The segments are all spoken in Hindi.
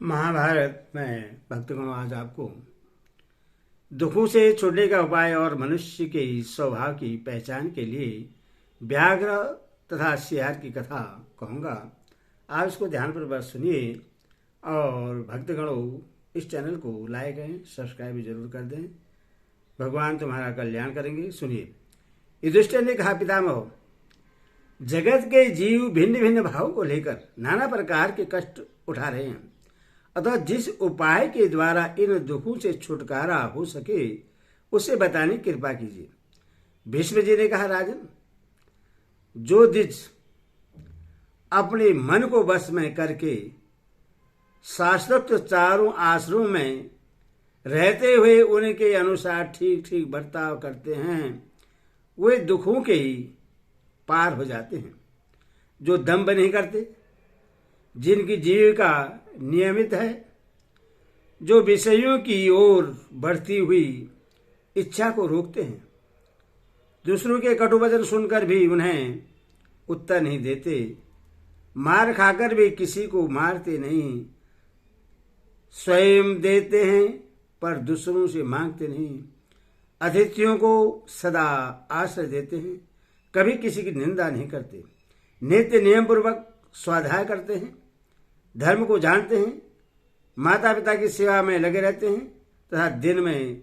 महाभारत में भक्तगण आज आपको दुखों से छूटने का उपाय और मनुष्य के स्वभाव की पहचान के लिए व्याघ्र तथा सियार की कथा कहूँगा। आप इसको ध्यानपूर्वक सुनिए और भक्तगणों इस चैनल को लाइक एंड सब्सक्राइब जरूर कर दें। भगवान तुम्हारा कल्याण करेंगे। सुनिए। युधिष्ठिर ने कहा, पितामह, जगत के जीव भिन्न भिन्न भावों को लेकर नाना प्रकार के कष्ट उठा रहे हैं, अतः जिस उपाय के द्वारा इन दुखों से छुटकारा हो सके उसे बताने की कृपा कीजिए। भीष्म जी ने कहा, राजन, जो द्विज अपने मन को वश में करके शास्त्रोक्त चारों आश्रमों में रहते हुए उनके अनुसार ठीक ठीक बर्ताव करते हैं वे दुखों के ही पार हो जाते हैं। जो दंभ नहीं करते, जिनकी जीविका नियमित है, जो विषयों की ओर बढ़ती हुई इच्छा को रोकते हैं, दूसरों के कटु वचन सुनकर भी उन्हें उत्तर नहीं देते, मार खाकर भी किसी को मारते नहीं, स्वयं देते हैं पर दूसरों से मांगते नहीं, अतिथियों को सदा आश्रय देते हैं, कभी किसी की निंदा नहीं करते, नित्य नियम पूर्वक स्वाध्याय करते हैं, धर्म को जानते हैं, माता पिता की सेवा में लगे रहते हैं तथा दिन में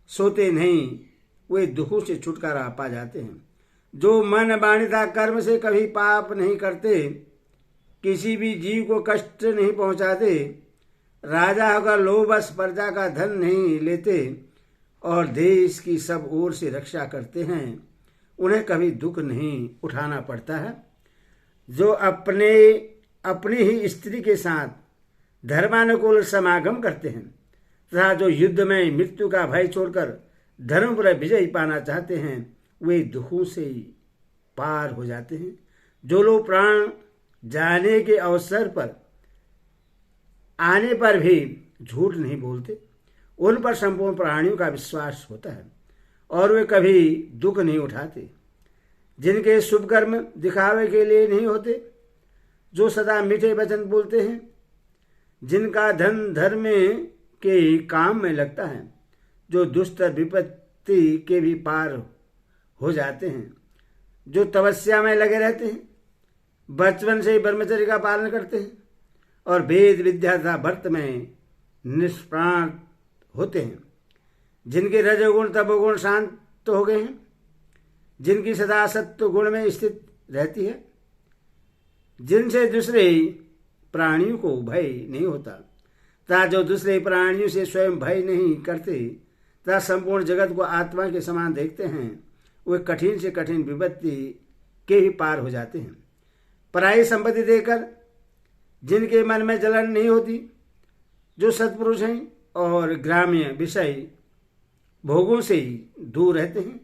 सोते नहीं, वे दुखों से छुटकारा पा जाते हैं। जो मन वाणिता कर्म से कभी पाप नहीं करते, किसी भी जीव को कष्ट नहीं पहुंचाते, राजा होकर लोभवश प्रजा का धन नहीं लेते और देश की सब ओर से रक्षा करते हैं, उन्हें कभी दुख नहीं उठाना पड़ता है। जो अपनी ही स्त्री के साथ धर्मानुकूल समागम करते हैं तथा जो युद्ध में मृत्यु का भय छोड़कर धर्म पर विजय पाना चाहते हैं, वे दुखों से पार हो जाते हैं। जो लोग प्राण जाने के अवसर पर आने पर भी झूठ नहीं बोलते, उन पर संपूर्ण प्राणियों का विश्वास होता है और वे कभी दुख नहीं उठाते। जिनके शुभ कर्म दिखावे के लिए नहीं होते, जो सदा मीठे वचन बोलते हैं, जिनका धन धर्म के काम में लगता है, जो दुष्ट विपत्ति के भी पार हो जाते हैं, जो तपस्या में लगे रहते हैं, बचपन से ही ब्रह्मचर्य का पालन करते हैं और वेद विद्या तथा व्रत में निष्प्राण होते हैं, जिनके रजोगुण तपोगुण शांत हो गए हैं, जिनकी सदा सत्व गुण में स्थित रहती है, जिनसे दूसरे प्राणियों को भय नहीं होता तथा जो दूसरे प्राणियों से स्वयं भय नहीं करते तथा संपूर्ण जगत को आत्मा के समान देखते हैं, वे कठिन से कठिन विपत्ति के ही पार हो जाते हैं। पराई संपत्ति देकर जिनके मन में जलन नहीं होती, जो सत्पुरुष हैं और ग्राम्य विषय भोगों से ही दूर रहते हैं,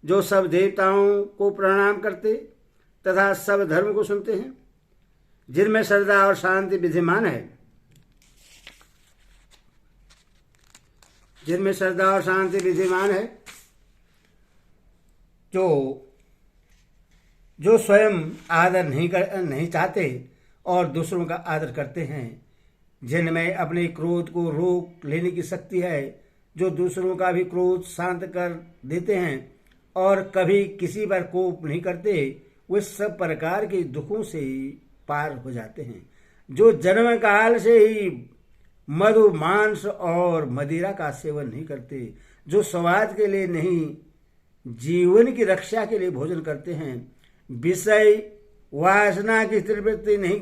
जो सब देवताओं को प्रणाम करते तथा सब धर्म को सुनते हैं, जिनमें श्रद्धा और शांति विद्यमान है, जिनमें श्रद्धा और शांति विद्यमान है, जो स्वयं आदर नहीं चाहते और दूसरों का आदर करते हैं, जिनमें अपने क्रोध को रोक लेने की शक्ति है, जो दूसरों का भी क्रोध शांत कर देते हैं और कभी किसी पर कोप नहीं करते, वे सब प्रकार के दुखों से पार हो जाते हैं। जो जन्म काल से ही मधु मांस और मदिरा का सेवन नहीं करते, जो स्वाद के लिए नहीं जीवन की रक्षा के लिए भोजन करते हैं, विषय वासना की प्रवृत्ति नहीं,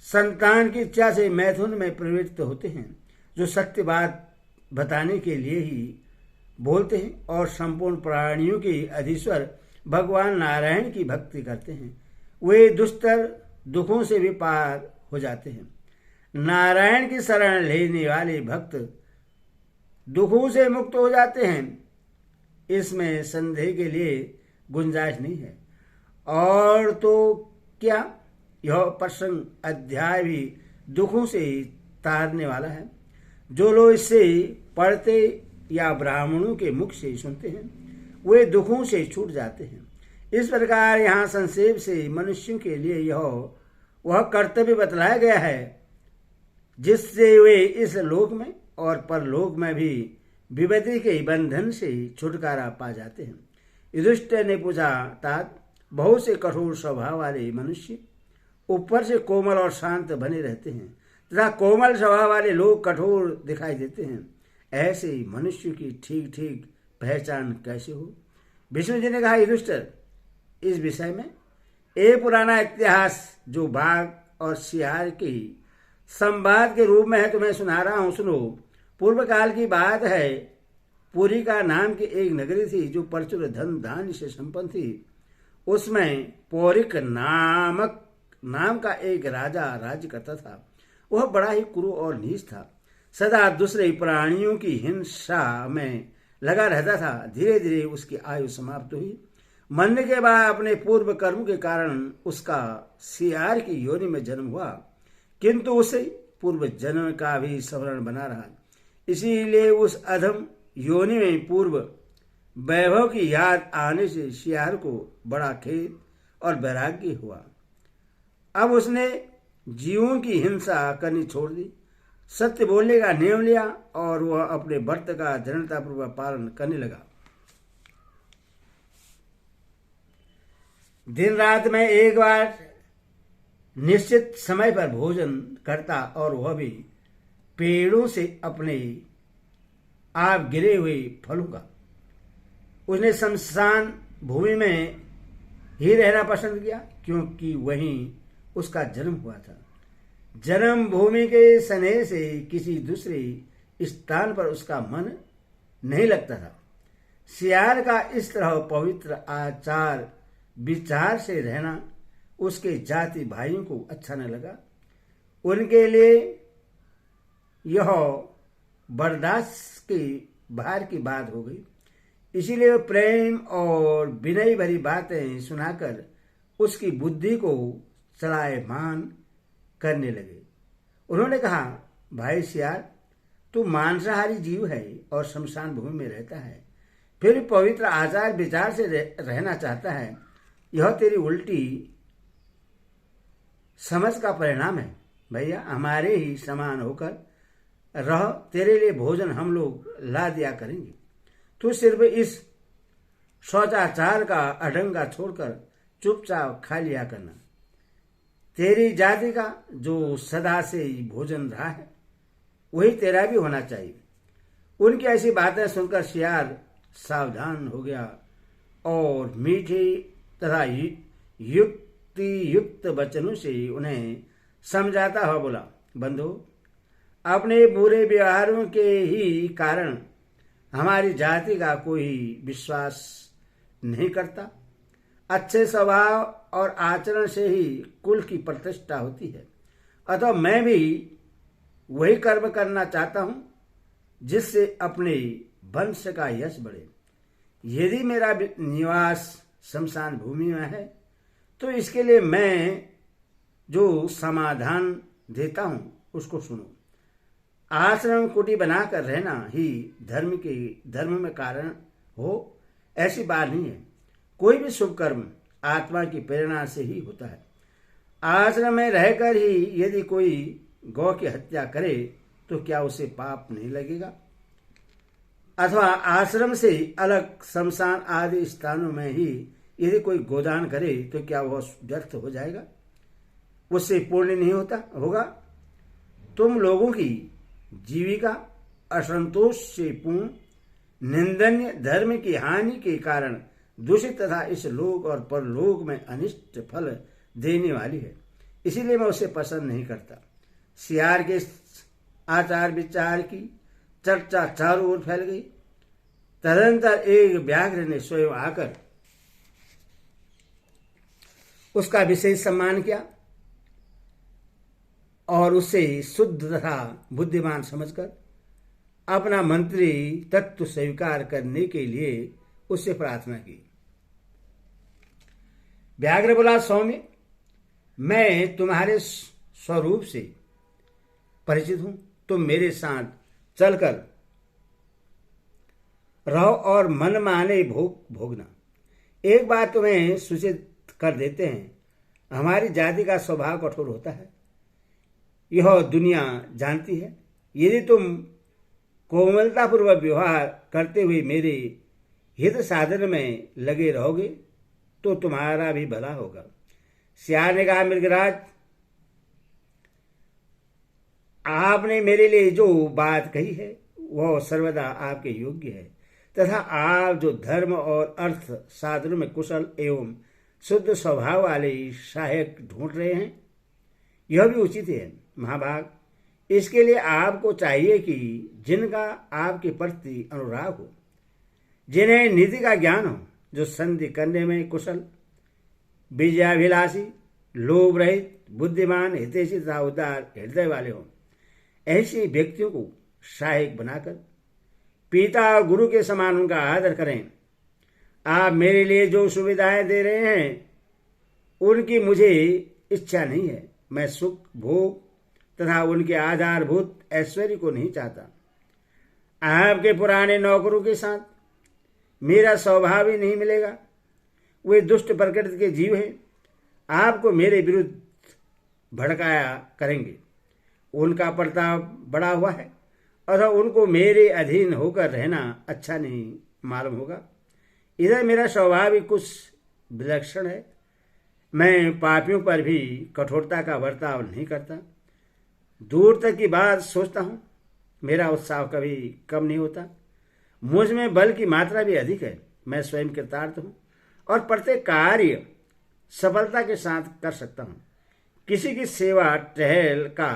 संतान की इच्छा से मैथुन में प्रवृत्त होते हैं, जो सत्य बात बताने के लिए ही बोलते हैं और संपूर्ण प्राणियों के अधीश्वर भगवान नारायण की भक्ति करते हैं, वे दुष्टर दुखों से भी पार हो जाते हैं। नारायण की शरण लेने वाले भक्त दुखों से मुक्त हो जाते हैं, इसमें संदेह के लिए गुंजाइश नहीं है। और तो क्या, यह प्रसंग अध्याय भी दुखों से तारने वाला है। जो लोग इससे पढ़ते या ब्राह्मणों के मुख से सुनते हैं, वे दुखों से छूट जाते हैं। इस प्रकार यहाँ संक्षेप से मनुष्यों के लिए यह वह कर्तव्य बतलाया गया है जिससे वे इस लोक में और परलोक में भी विपत्ति के बंधन से छुटकारा पा जाते हैं। युधिष्ठिर ने पूछा, तात बहुत से कठोर स्वभाव वाले मनुष्य ऊपर से कोमल और शांत बने रहते हैं तथा कोमल स्वभाव वाले लोग कठोर दिखाई देते हैं, ऐसे मनुष्य की ठीक ठीक पहचान कैसे हो? विष्णु जी ने कहा, युधिष्ठिर, इस विषय में एक पुराना इतिहास जो बाघ और सियार की संवाद के रूप में है तुम्हें सुना रहा हूं, सुनो। पूर्व काल की बात है। पुरी का नाम की एक नगरी थी जो प्रचुर धन धान्य से संपन्न थी। उसमें पौरिक नाम का एक राजा राज्य करता था। वह बड़ा ही क्रूर और नीच था, सदा दूसरे प्राणियों की हिंसा में लगा रहता था। धीरे धीरे उसकी आयु समाप्त हुई। मरने के बाद अपने पूर्व कर्म के कारण उसका सियार की योनि में जन्म हुआ, किंतु उसे पूर्व जन्म का भी स्मरण बना रहा। इसीलिए उस अधम योनि में पूर्व वैभव की याद आने से सियार को बड़ा खेद और वैराग्य हुआ। अब उसने जीवों की हिंसा करनी छोड़ दी, सत्य बोलने का नियम लिया और वह अपने व्रत का दृढ़तापूर्वक पालन करने लगा। दिन रात में एक बार निश्चित समय पर भोजन करता और वह भी पेड़ों से अपने आप गिरे हुए फलों का। उसने शमशान भूमि में ही रहना पसंद किया, क्योंकि वहीं उसका जन्म हुआ था। जन्म भूमि के स्नेह से किसी दूसरे स्थान पर उसका मन नहीं लगता था। सियार का इस तरह पवित्र आचार विचार से रहना उसके जाति भाइयों को अच्छा न लगा। उनके लिए यह बर्दाश्त के बाहर की बात हो गई। इसीलिए प्रेम और विनय भरी बातें सुनाकर उसकी बुद्धि को चलायमान करने लगे। उन्होंने कहा, भाई सियार, तू मांसाहारी जीव है और शमशान भूमि में रहता है, फिर पवित्र आचार विचार से रहना चाहता है। यह तेरी उल्टी समझ का परिणाम है। भैया, हमारे ही समान होकर रह, तेरे लिए भोजन हम लोग ला दिया करेंगे। तू सिर्फ इस शौचाचार का अढंगा छोड़कर चुपचाप खा लिया करना। तेरी जाति का जो सदा से ही भोजन रहा है वही तेरा भी होना चाहिए। उनकी ऐसी बातें सुनकर सियार सावधान हो गया और मीठे तथा युक्ति युक्त वचनों से उन्हें समझाता हुआ बोला, बंधु, अपने बुरे व्यवहारों के ही कारण हमारी जाति का कोई विश्वास नहीं करता। अच्छे स्वभाव और आचरण से ही कुल की प्रतिष्ठा होती है। अतः मैं भी वही कर्म करना चाहता हूं जिससे अपने वंश का यश बढ़े। यदि मेरा निवास शमशान भूमि में है तो इसके लिए मैं जो समाधान देता हूं उसको सुनो। आश्रम कुटी बनाकर रहना ही धर्म में कारण हो, ऐसी बात नहीं है। कोई भी शुभ कर्म आत्मा की प्रेरणा से ही होता है। आश्रम में रहकर ही यदि कोई गौ की हत्या करे तो क्या उसे पाप नहीं लगेगा? अथवा आश्रम से अलग शमशान आदि स्थानों में ही यदि कोई गोदान करे तो क्या वह व्यर्थ हो जाएगा? उससे पुण्य नहीं होगा? तुम लोगों की जीविका असंतोष से पूर्ण निंदनीय धर्म की हानि के कारण दूषित तथा इस लोक और परलोक में अनिष्ट फल देने वाली है। इसीलिए मैं उसे पसंद नहीं करता। सियार के आचार विचार की चर्चा चारों ओर फैल गई। तदनंतर एक व्याघ्र ने स्वयं आकर उसका विशेष सम्मान किया और उसे शुद्ध तथा बुद्धिमान समझकर अपना मंत्री तत्व स्वीकार करने के लिए उससे प्रार्थना की। व्याघ्र बोला, सौम्य, मैं तुम्हारे स्वरूप से परिचित हूं। तुम मेरे साथ चलकर रहो और मन माने भोगना। एक बात तुम्हें सूचित कर देते हैं, हमारी जाति का स्वभाव कठोर होता है। यह दुनिया जानती है। यदि तुम कोमलतापूर्वक व्यवहार करते हुए मेरे हित साधन में लगे रहोगे तो तुम्हारा भी भला होगा। सियार ने कहा, मृगराज, आपने मेरे लिए जो बात कही है वह सर्वदा आपके योग्य है तथा आप जो धर्म और अर्थ साधनों में कुशल एवं शुद्ध स्वभाव वाले सहायक ढूंढ रहे हैं यह भी उचित है। महाभाग, इसके लिए आपको चाहिए कि जिनका आपके प्रति अनुराग हो, जिन्हें नीति का ज्ञान हो, जो संधि करने में कुशल, विजयाभिलाषी, लोभ रहित, बुद्धिमान, हितैषी तथा उदार हृदय वाले हों, ऐसे व्यक्तियों को सहायक बनाकर पिता और गुरु के समान उनका आदर करें। आप मेरे लिए जो सुविधाएं दे रहे हैं उनकी मुझे इच्छा नहीं है। मैं सुख भोग तथा उनके आधारभूत ऐश्वर्य को नहीं चाहता। आपके पुराने नौकरों के साथ मेरा स्वभाव ही नहीं मिलेगा। वे दुष्ट प्रकृति के जीव हैं, आपको मेरे विरुद्ध भड़काया करेंगे। उनका प्रताप बड़ा हुआ है अतः उनको मेरे अधीन होकर रहना अच्छा नहीं मालूम होगा। इधर मेरा स्वभाव ही कुछ विलक्षण है। मैं पापियों पर भी कठोरता का बर्ताव नहीं करता। दूर तक की बात सोचता हूँ। मेरा उत्साह कभी कम नहीं होता। मुझ में बल की मात्रा भी अधिक है। मैं स्वयं कृतार्थ हूँ और प्रत्येक कार्य सफलता के साथ कर सकता हूँ। किसी की सेवा टहल का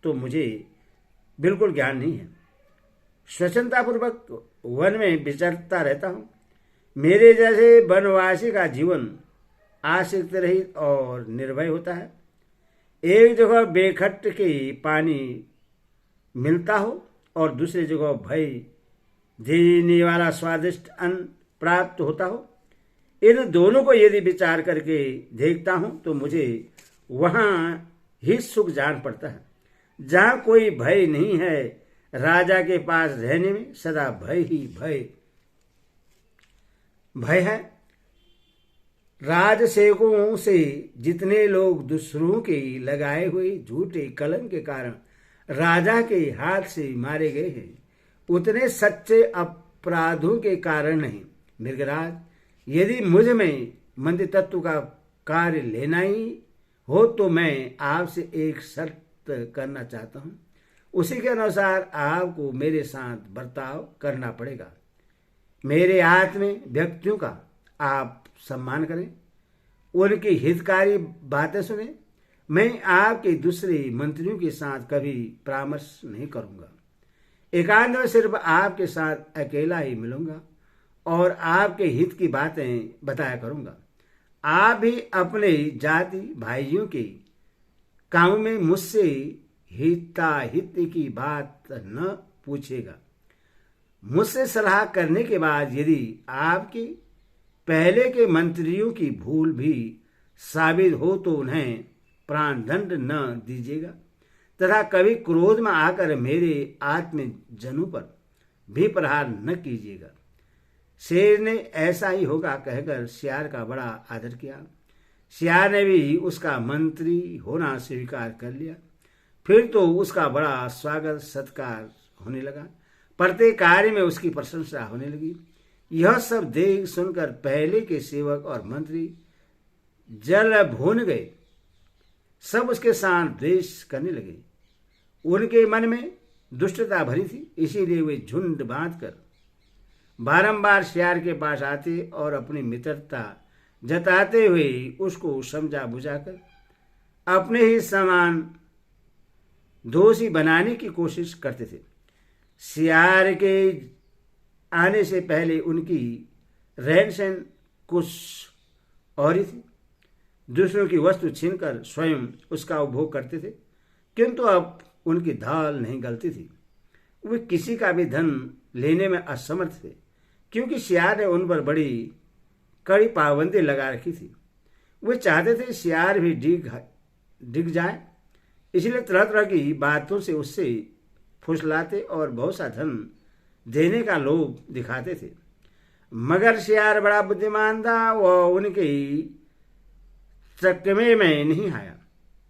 तो मुझे बिल्कुल ज्ञान नहीं है। स्वच्छंदतापूर्वक वन में विचरता रहता हूँ। मेरे जैसे वनवासी का जीवन आसक्त रहित और निर्भय होता है। एक जगह बेखट के पानी मिलता हो और दूसरी जगह भय देने वाला स्वादिष्ट अन्न प्राप्त होता हो। इन दोनों को यदि विचार करके देखता हूं तो मुझे वहां ही सुख जान पड़ता है जहां कोई भय नहीं है। राजा के पास रहने में सदा भय ही भय है। राजसेवकों से जितने लोग दूसरों के लगाए हुए झूठे कलंक के कारण राजा के हाथ से मारे गए हैं, उतने सच्चे अपराधों के कारण नहीं। मृगराज, यदि मुझ में मंद तत्व का कार्य लेना ही हो तो मैं आपसे एक शर्त करना चाहता हूं। उसी के अनुसार आपको मेरे साथ बर्ताव करना पड़ेगा। मेरे हाथ में व्यक्तियों का आप सम्मान करें, उनकी हितकारी बातें सुने। मैं आपके दूसरे मंत्रियों के साथ कभी परामर्श नहीं करूंगा। एकांत में सिर्फ आपके साथ अकेला ही मिलूंगा और आपके हित की बातें बताया करूंगा। आप भी अपने जाति भाइयों के कामों में मुझसे हिताहित की बात न पूछेगा। मुझसे सलाह करने के बाद यदि आपके पहले के मंत्रियों की भूल भी साबित हो तो उन्हें प्राणदंड न दीजिएगा तथा कभी क्रोध में आकर मेरे आत्मजनों पर भी प्रहार न कीजिएगा। शेर ने ऐसा ही होगा कहकर सियार का बड़ा आदर किया। सियार ने भी उसका मंत्री होना स्वीकार कर लिया। फिर तो उसका बड़ा स्वागत सत्कार होने लगा। प्रत्येक कार्य में उसकी प्रशंसा होने लगी। यह सब देख सुनकर पहले के सेवक और मंत्री जल भून गए। सब उसके साथ द्वेष करने लगे। उनके मन में दुष्टता भरी थी, इसीलिए वे झुंड बांधकर बारंबार सियार के पास आते और अपनी मित्रता जताते हुए उसको समझा बुझाकर अपने ही समान दोषी बनाने की कोशिश करते थे। सियार के आने से पहले उनकी रहन सहन कुछ और ही थी। दूसरों की वस्तु छीनकर स्वयं उसका उपभोग करते थे, किंतु अब उनकी दाल नहीं गलती थी। वे किसी का भी धन लेने में असमर्थ थे, क्योंकि सियार ने उन पर बड़ी कड़ी पाबंदी लगा रखी थी। वे चाहते थे सियार भी डिग जाए, इसलिए तरह तरह की बातों से उससे फुसलाते और बहुत सा धन देने का लोभ दिखाते थे। मगर सियार बड़ा बुद्धिमान था, वह उनके चकमे में नहीं आया।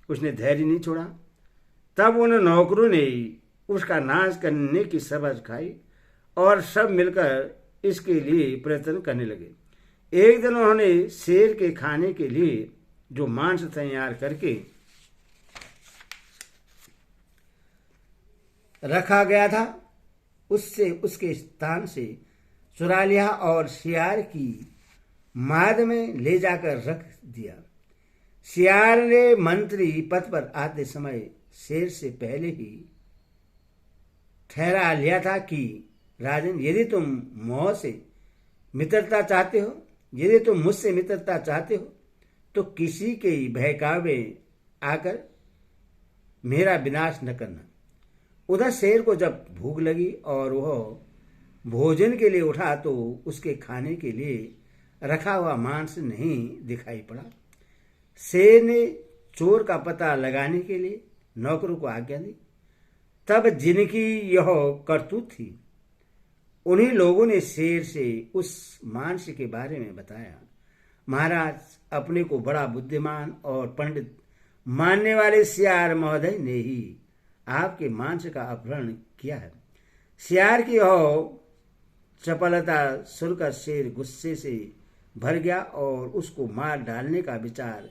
उसने धैर्य नहीं छोड़ा। तब उन नौकरों ने उसका नाश करने की सबज खाई और सब मिलकर इसके लिए प्रयत्न करने लगे। एक दिन उन्होंने शेर के खाने के लिए जो मांस तैयार करके रखा गया था उससे उसके स्थान से चुरा लिया और सियार की माद में ले जाकर रख दिया। सियार ने मंत्री पद पर आते समय शेर से पहले ही ठहरा लिया था कि राजन, यदि तुम मोह से मित्रता चाहते हो, यदि तुम मुझसे मित्रता चाहते हो तो किसी के बहकावे आकर मेरा विनाश न करना। उधर शेर को जब भूख लगी और वह भोजन के लिए उठा तो उसके खाने के लिए रखा हुआ मांस नहीं दिखाई पड़ा। शेर ने चोर का पता लगाने के लिए नौकरों को आज्ञा दी। तब जिनकी यह करतूत थी उन्हीं लोगों ने शेर से उस मांस के बारे में बताया। महाराज, अपने को बड़ा बुद्धिमान और पंडित मानने वाले सियार महोदय ने ही आपके मांस का अपहरण किया है। सियार की यह चपलता सुनकर शेर गुस्से से भर गया और उसको मार डालने का विचार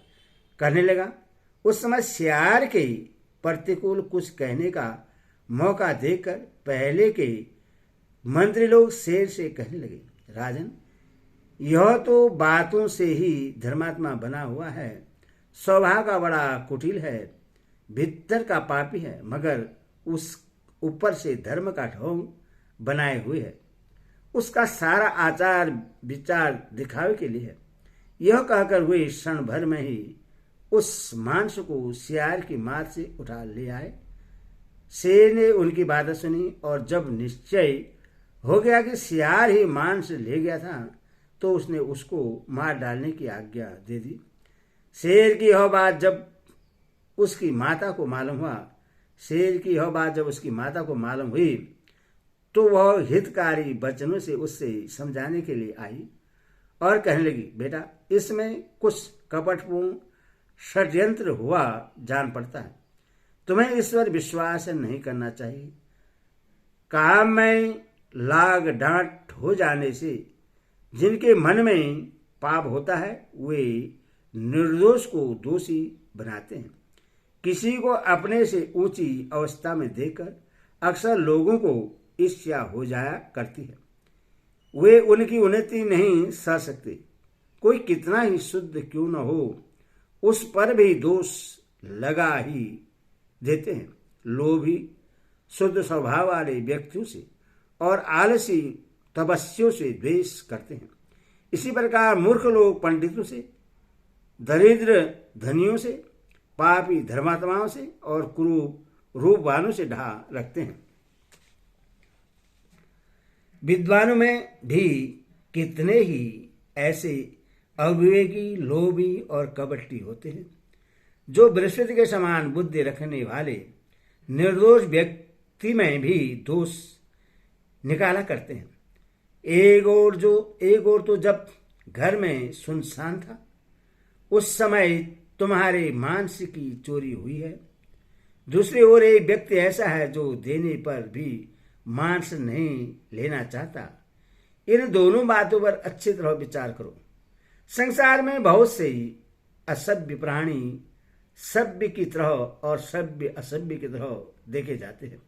करने लगा। उस समय सियार के प्रतिकूल कुछ कहने का मौका देकर पहले के मंत्री लोग शेर से कहने लगे, राजन, यह तो बातों से ही धर्मात्मा बना हुआ है, स्वभाव का बड़ा कुटिल है, भीतर का पापी है, मगर उस ऊपर से धर्म का ढोंग बनाए हुए है। उसका सारा आचार विचार दिखावे के लिए है। यह कहकर वे क्षण भर में ही उस मांस को सियार की मार से उठा ले आए। शेर ने उनकी बातें सुनी और जब निश्चय हो गया कि सियार ही मांस ले गया था तो उसने उसको मार डालने की आज्ञा दे दी। शेर की यह बात जब उसकी माता को मालूम हुआ, शेर की यह बात जब उसकी माता को मालूम हुई तो वह हितकारी वचनों से उससे समझाने के लिए आई और कहने लगी, बेटा, इसमें कुछ कपटपूर्ण षड्यंत्र हुआ जान पड़ता है। तुम्हें इस पर विश्वास नहीं करना चाहिए। काम में लाग डांट हो जाने से जिनके मन में पाप होता है वे निर्दोष को दोषी बनाते हैं। किसी को अपने से ऊंची अवस्था में देखकर अक्सर लोगों को ईर्ष्या हो जाया करती है। वे उनकी उन्नति नहीं सह सकते। कोई कितना ही शुद्ध क्यों न हो, उस पर भी दोष लगा ही देते हैं। लोभी शुद्ध स्वभाव वाले व्यक्तियों से और आलसी तपस्वियों से द्वेष करते हैं। इसी प्रकार मूर्ख लोग पंडितों से, दरिद्र धनियों से, पापी धर्मात्माओं से और कुरूप रूपवानों से ढा रखते हैं। विद्वानों में भी कितने ही ऐसे अविवेकी, लोभी और कपटी होते हैं जो बृहस्पति के समान बुद्धि रखने वाले निर्दोष व्यक्ति में भी दोष निकाला करते हैं। एक और तो जब घर में सुनसान था उस समय तुम्हारे मांस की चोरी हुई है। दूसरी ओर एक व्यक्ति ऐसा है जो देने पर भी मांस नहीं लेना चाहता। इन दोनों बातों पर अच्छी तरह विचार करो। संसार में बहुत से असभ्य प्राणी सभ्य की तरह और सभ्य असभ्य की तरह देखे जाते हैं।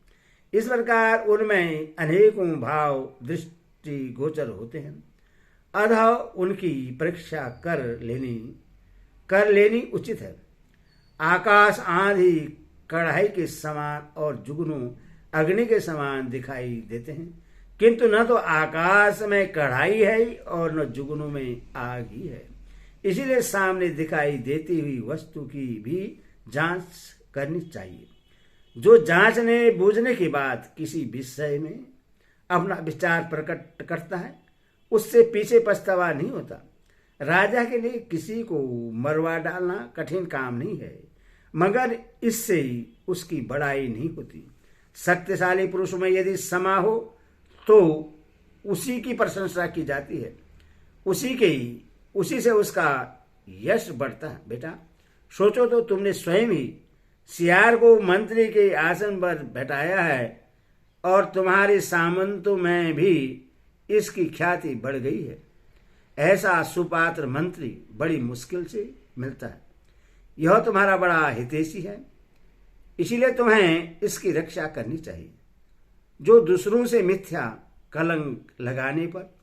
इस प्रकार उनमें अनेकों भाव दृष्टि गोचर होते हैं। अतः उनकी परीक्षा कर लेनी उचित है। आकाश आंधी कढ़ाई के समान और जुगनू अग्नि के समान दिखाई देते हैं, किंतु न तो आकाश में कढ़ाई है और न जुगनू में आग ही है। इसीलिए सामने दिखाई देती हुई वस्तु की भी जांच करनी चाहिए। जो जांचने बूझने के बाद किसी विषय में अपना विचार प्रकट करता है उससे पीछे पछतावा नहीं होता। राजा के लिए किसी को मरवा डालना कठिन काम नहीं है, मगर इससे उसकी बड़ाई नहीं होती। शक्तिशाली पुरुष में यदि समा हो तो उसी की प्रशंसा की जाती है, उसी से उसका यश बढ़ता है। बेटा, सोचो तो तुमने स्वयं ही सियार को मंत्री के आसन पर बैठाया है और तुम्हारे सामंतों में भी इसकी ख्याति बढ़ गई है। ऐसा सुपात्र मंत्री बड़ी मुश्किल से मिलता है। यह तुम्हारा बड़ा हितैषी है, इसीलिए तुम्हें इसकी रक्षा करनी चाहिए। जो दूसरों से मिथ्या कलंक लगाने पर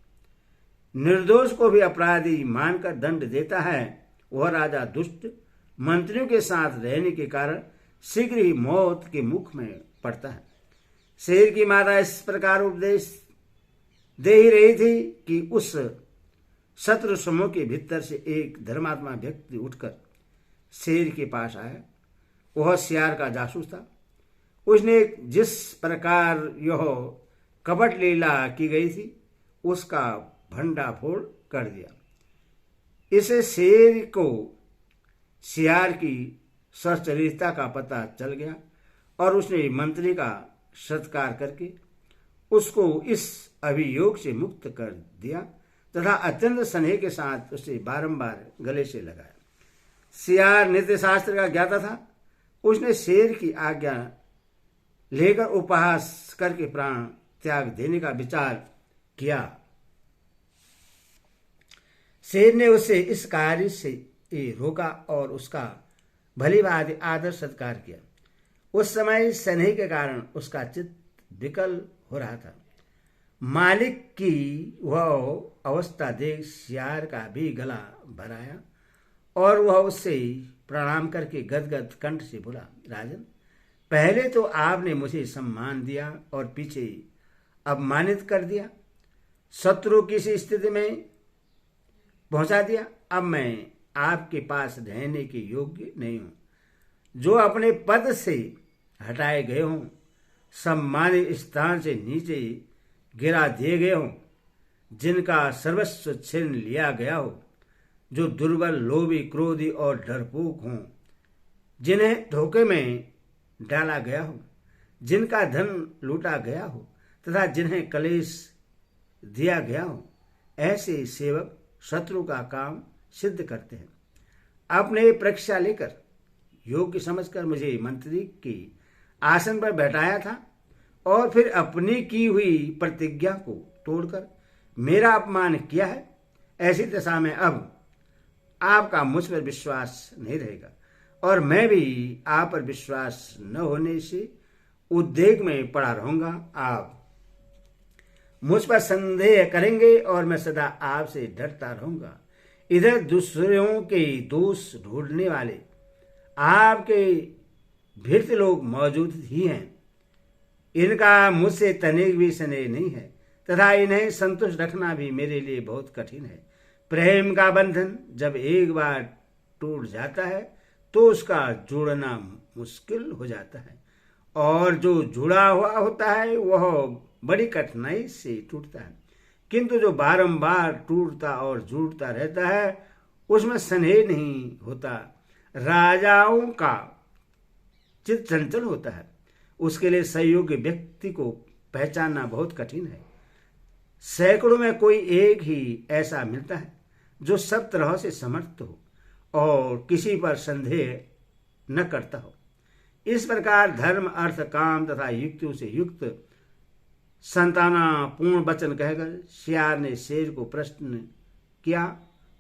निर्दोष को भी अपराधी मानकर दंड देता है, वह राजा दुष्ट मंत्रियों के साथ रहने के कारण शीघ्र ही मौत के मुख में पड़ता है। शेर की माता इस प्रकार उपदेश दे ही रही थी कि उस शत्रु समूह के भीतर से एक धर्मात्मा व्यक्ति उठकर शेर के पास आया। वह सियार का जासूस था। उसने जिस प्रकार यह कपट लीला की गई थी उसका भंडाफोड़ कर दिया। इसे शेर को सियार की सचरित्रता का पता चल गया और उसने मंत्री का सत्कार करके उसको इस अभियोग से मुक्त कर दिया तथा अत्यंत स्नेह के साथ उसे बारंबार गले से लगाया। सियार नित्य शास्त्र का ज्ञाता था। उसने शेर की आज्ञा लेकर उपहास करके प्राण त्याग देने का विचार किया। शेर ने उसे इस कार्य से रोका और उसका भली भांति आदर सत्कार किया। उस समय स्नेह के कारण उसका चित्त विकल हो रहा था। मालिक की वह अवस्था देख सियार का भी गला भराया और वह उससे प्रणाम करके गदगद कंठ से बोला, राजन, पहले तो आपने मुझे सम्मान दिया और पीछे अपमानित कर दिया, शत्रु की सी स्थिति में पहुंचा दिया। अब मैं आपके पास रहने के योग्य नहीं हूं। जो अपने पद से हटाए गए हों, सम्मानित स्थान से नीचे गिरा दिए गए हों, जिनका सर्वस्व छीन लिया गया हो, जो दुर्बल, लोभी, क्रोधी और डरपोक हों, जिन्हें धोखे में डाला गया हो, जिनका धन लूटा गया हो तथा जिन्हें कलेश दिया गया हो, ऐसे सेवक शत्रु का काम सिद्ध करते हैं। आपने परीक्षा लेकर योग्य समझकर मुझे मंत्री की आसन पर बैठाया था और फिर अपनी की हुई प्रतिज्ञा को तोड़कर मेरा अपमान किया है। ऐसी दशा में अब आपका मुझ पर विश्वास नहीं रहेगा और मैं भी आप पर विश्वास न होने से उद्वेग में पड़ा रहूंगा। आप मुझ पर संदेह करेंगे और मैं सदा आपसे डरता रहूंगा। इधर दूसरों के दोष ढूंढने वाले आपके भृत लोग मौजूद ही हैं। इनका मुझसे तनिक भी स्नेह नहीं है तथा इन्हें संतुष्ट रखना भी मेरे लिए बहुत कठिन है। प्रेम का बंधन जब एक बार टूट जाता है तो उसका जोड़ना मुश्किल हो जाता है और जो जुड़ा हुआ होता है वह बड़ी कठिनाई से टूटता है, किंतु जो बारंबार टूटता और जुड़ता रहता है उसमें स्नेह नहीं होता। राजाओं का चित्त चंचल होता है, उसके लिए सहयोगी व्यक्ति को पहचानना बहुत कठिन है। सैकड़ों में कोई एक ही ऐसा मिलता है जो सब तरह से समर्थ हो और किसी पर संदेह न करता हो। इस प्रकार धर्म, अर्थ, काम तथा युक्तियों से युक्त संताना पूर्ण वचन कहकर सियार ने शेर को प्रश्न किया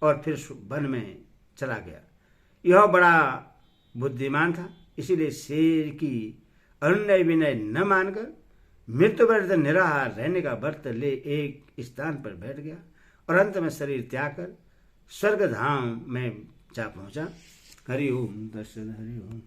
और फिर वन में चला गया। यह बड़ा बुद्धिमान था, इसीलिए शेर की अनुनय विनय न मानकर मृत्यु पर्यंत निराहार रहने का व्रत ले एक स्थान पर बैठ गया और अंत में शरीर त्याग कर स्वर्ग धाम में जा पहुंचा। हरि ओम दर्शन हरि ओम।